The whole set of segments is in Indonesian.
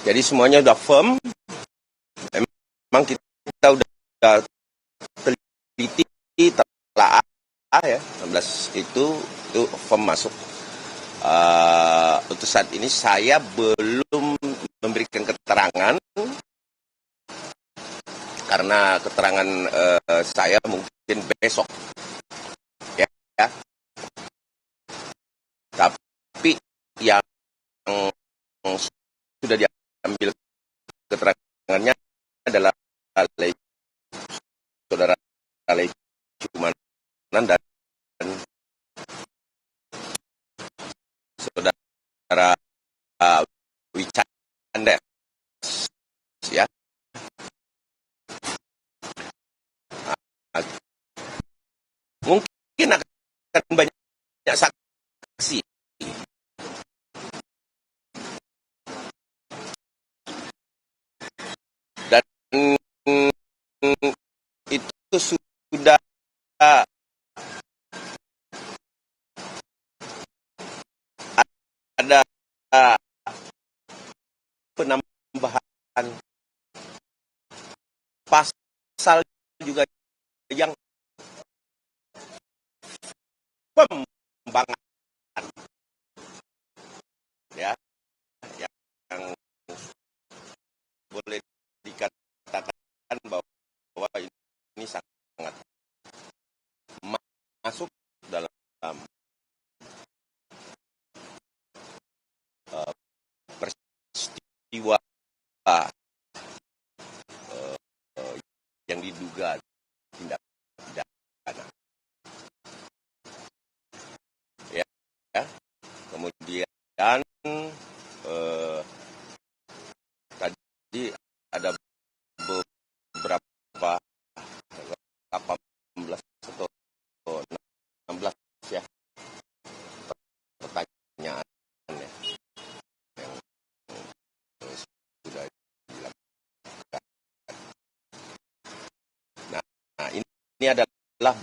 Jadi semuanya udah firm. Memang kita udah teliti, telah ya, 16 itu firm masuk. Untuk saat ini saya belum memberikan keterangan karena keterangan saya mungkin besok ya. Tapi yang sudah diambil keterangannya adalah saudara Cumanan dan saudara Wicanda ya. Mungkin akan banyak saksi dan itu sudah ada penambahan pasal juga yang pembangan ya, yang boleh dikatakan bahwa ini sangat masuk dalam peristiwa yang diduga tindak pidana ya. Kemudian tadi ada beberapa 18 atau 16 ya pertanyaan yang sudah dilakukan. Nah, ini adalah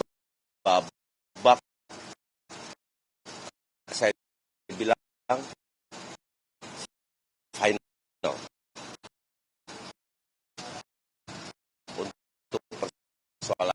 bab saya bilang final untuk persoalan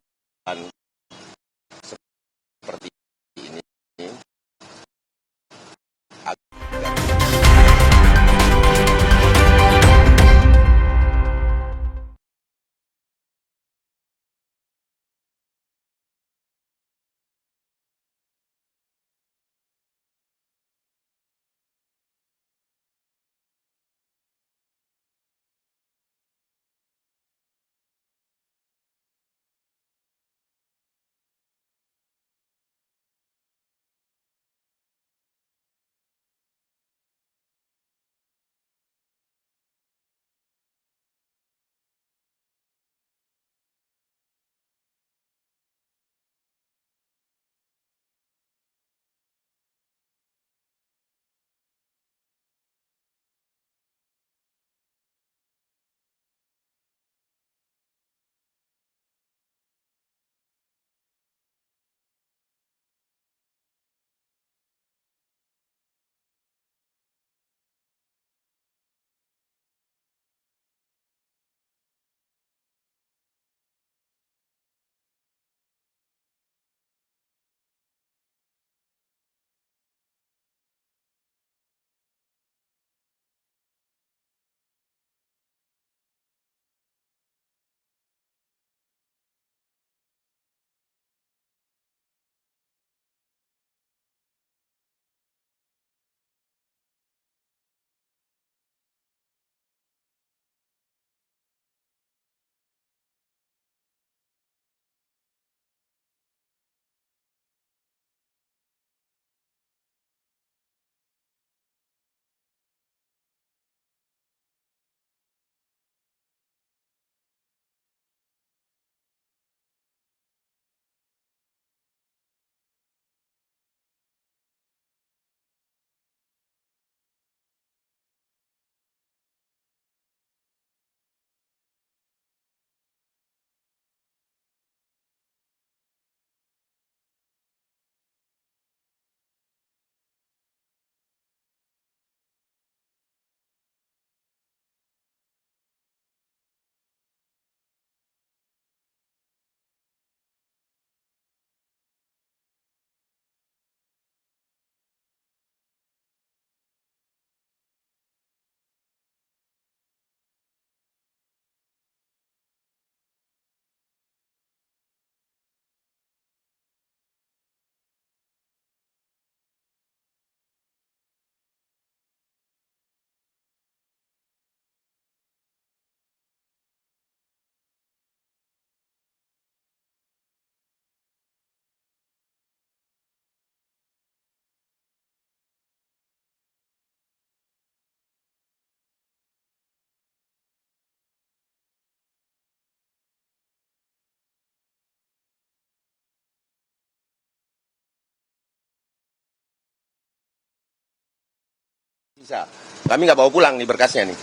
Bisa. Kami nggak bawa pulang nih berkasnya nih.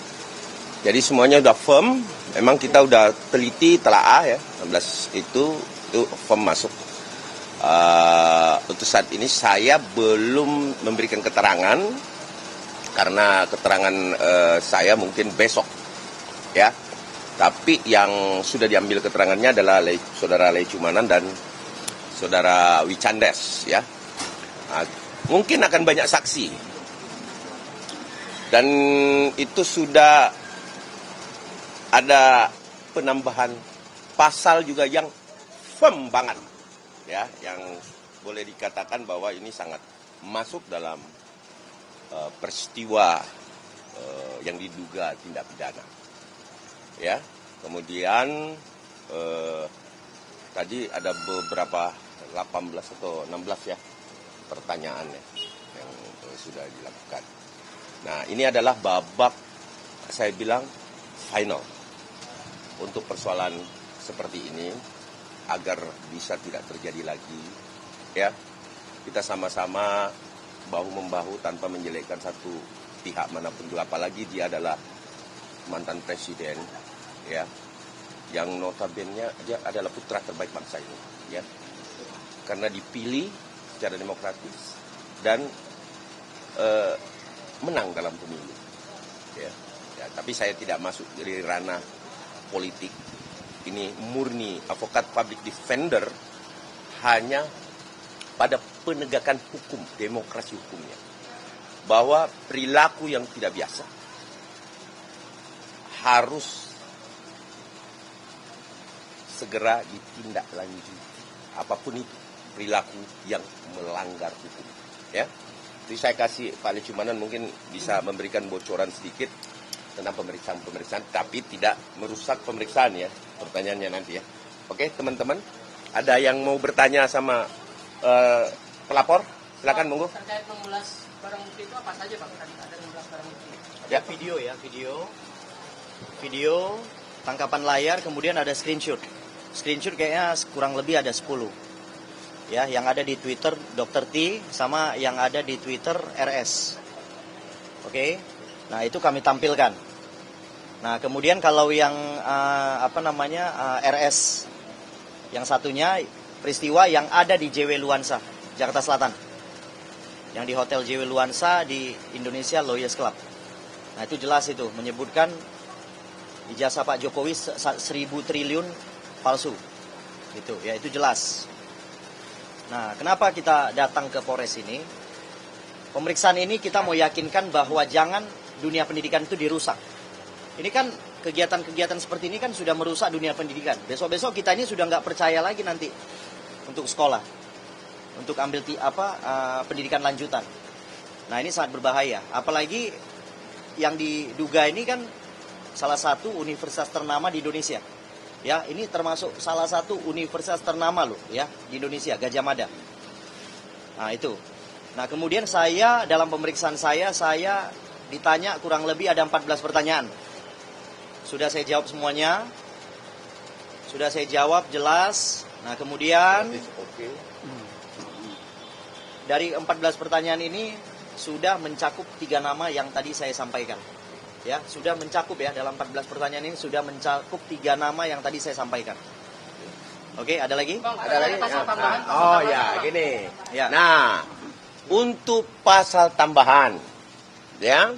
Jadi semuanya udah firm. Memang kita udah teliti, telaah ya. 16 itu firm masuk. Untuk saat ini saya belum memberikan keterangan karena keterangan saya mungkin besok ya. Tapi yang sudah diambil keterangannya adalah saudara Lecumanan dan saudara Wicandes ya. Mungkin akan banyak saksi. Dan itu sudah ada penambahan pasal juga yang firm banget ya, yang boleh dikatakan bahwa ini sangat masuk dalam peristiwa yang diduga tindak pidana. Ya, kemudian tadi ada beberapa 18 atau 16 ya pertanyaannya yang sudah dilakukan. Nah, ini adalah babak saya bilang final untuk persoalan seperti ini agar bisa tidak terjadi lagi. Ya, kita sama-sama bahu-membahu tanpa menjelekkan satu pihak manapun juga, apalagi dia adalah mantan presiden, ya, yang notabene dia adalah putra terbaik bangsa ini, ya, karena dipilih secara demokratis dan menang dalam pemilu, ya. Tapi saya tidak masuk dari ranah politik. Ini murni advokat public defender hanya pada penegakan hukum, demokrasi hukumnya. Bahwa perilaku yang tidak biasa harus segera ditindaklanjuti. Apapun itu, perilaku yang melanggar hukum. Ya. Jadi saya kasih Pak Lecumanan mungkin bisa memberikan bocoran sedikit tentang pemeriksaan-pemeriksaan, tapi tidak merusak pemeriksaan ya, pertanyaannya nanti ya. Oke, teman-teman, ada yang mau bertanya sama pelapor? Silakan, monggo. Terkait mengulas barang bukti itu apa saja, Pak? Tadi ada mengulas barang bukti. Ya, video, tangkapan layar, kemudian ada screenshot. Screenshot kayaknya kurang lebih ada 10. Ya, yang ada di Twitter Dr. T sama yang ada di Twitter RS. Oke. Nah, itu kami tampilkan. Nah, kemudian kalau yang RS yang satunya peristiwa yang ada di JW Luansa, Jakarta Selatan. Yang di Hotel JW Luansa di Indonesia Lawyers Club. Nah, itu jelas itu menyebutkan ijazah Pak Jokowi 1.000 triliun palsu. Gitu, ya itu jelas. Nah, kenapa kita datang ke Polres ini? Pemeriksaan ini kita mau yakinkan bahwa jangan dunia pendidikan itu dirusak. Ini kan kegiatan-kegiatan seperti ini kan sudah merusak dunia pendidikan. Besok-besok kita ini sudah nggak percaya lagi nanti untuk sekolah, untuk ambil pendidikan lanjutan. Nah, ini sangat berbahaya. Apalagi yang diduga ini kan salah satu universitas ternama di Indonesia. Ya, ini termasuk salah satu universitas ternama loh ya di Indonesia, Gadjah Mada. Nah, itu. Nah, kemudian saya dalam pemeriksaan saya ditanya kurang lebih ada 14 pertanyaan. Sudah saya jawab semuanya. Sudah saya jawab jelas. Nah, kemudian dari 14 pertanyaan ini sudah mencakup 3 nama yang tadi saya sampaikan. Ya, sudah mencakup ya, dalam 14 pertanyaan ini sudah mencakup 3 nama yang tadi saya sampaikan. Oke, ada lagi? Bang, ada lagi? pasal tambahan, Oh ya, gini. Ya. Nah, untuk pasal tambahan, ya,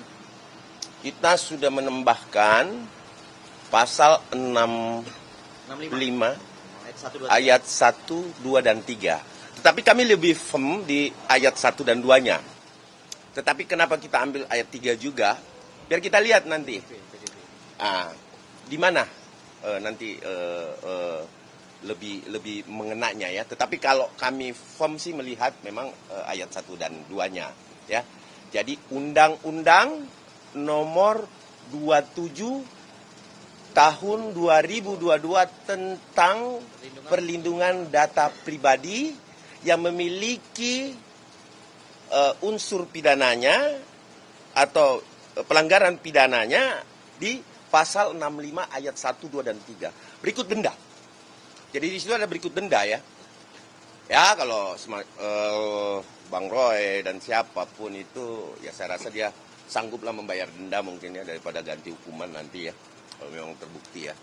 kita sudah menambahkan pasal 65 ayat 1, 2, dan 3. Tetapi kami lebih firm di ayat 1 dan 2-nya. Tetapi kenapa kita ambil ayat 3 juga? Biar kita lihat nanti. Di mana nanti lebih mengenanya ya. Tetapi kalau kami firm sih melihat memang ayat 1 dan 2-nya ya. Jadi Undang-Undang Nomor 27 Tahun 2022 tentang perlindungan data pribadi yang memiliki unsur pidananya atau pelanggaran pidananya di pasal 65 ayat 1, 2, dan 3. Berikut denda. Jadi di situ ada berikut denda ya. Ya, kalau Bang Roy dan siapapun itu, ya saya rasa dia sangguplah membayar denda mungkin ya daripada ganti hukuman nanti ya kalau memang terbukti ya.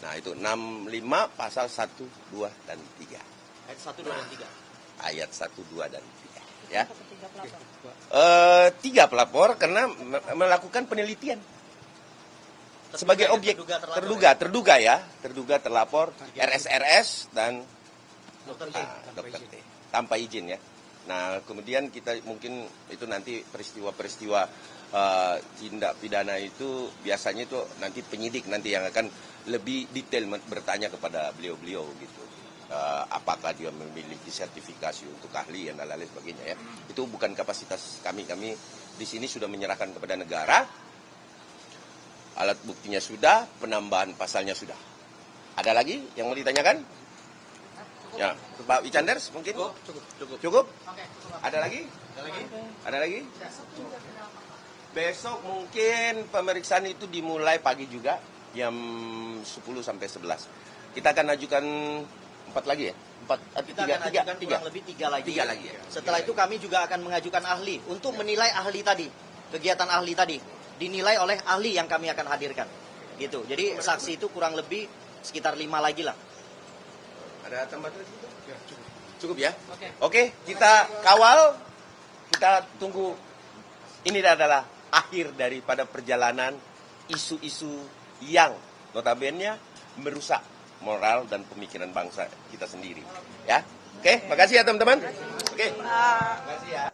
Nah itu 65 pasal 1, 2, dan 3. Ayat 1, 2, dan 3. Ayat 1, 2, dan 3 ya. 3 pelapor karena melakukan penelitian sebagai objek terduga terlapor RSRS dan Dr. T tanpa izin ya. Nah kemudian kita mungkin itu nanti peristiwa-peristiwa tindak pidana itu biasanya itu nanti penyidik nanti yang akan lebih detail bertanya kepada beliau-beliau gitu. Apakah dia memiliki sertifikasi untuk ahli dan lain sebagainya ya. Itu bukan kapasitas kami. Kami di sini sudah menyerahkan kepada negara. Alat buktinya sudah, penambahan pasalnya sudah. Ada lagi yang mau ditanyakan? Ya, Pak Wicanders mungkin? Cukup? Oke, cukup. Ada lagi? Ada lagi? Besok mungkin pemeriksaan itu dimulai pagi juga, jam 10 sampai 11. Kita akan ajukan 4 lagi ya? Kita akan ajukan kurang lebih 3 lagi. 3 lagi ya? Setelah itu kami juga akan mengajukan ahli untuk menilai ahli tadi, kegiatan ahli tadi dinilai oleh ahli yang kami akan hadirkan. Gitu. Jadi saksi itu kurang lebih sekitar 5 lagi lah. Ada tambahan lagi? Ya, cukup ya? Oke. Kita kawal, kita tunggu. Ini adalah akhir daripada perjalanan isu-isu yang notabene merusak moral dan pemikiran bangsa kita sendiri. Ya, oke, makasih ya teman-teman. Oke, makasih ya.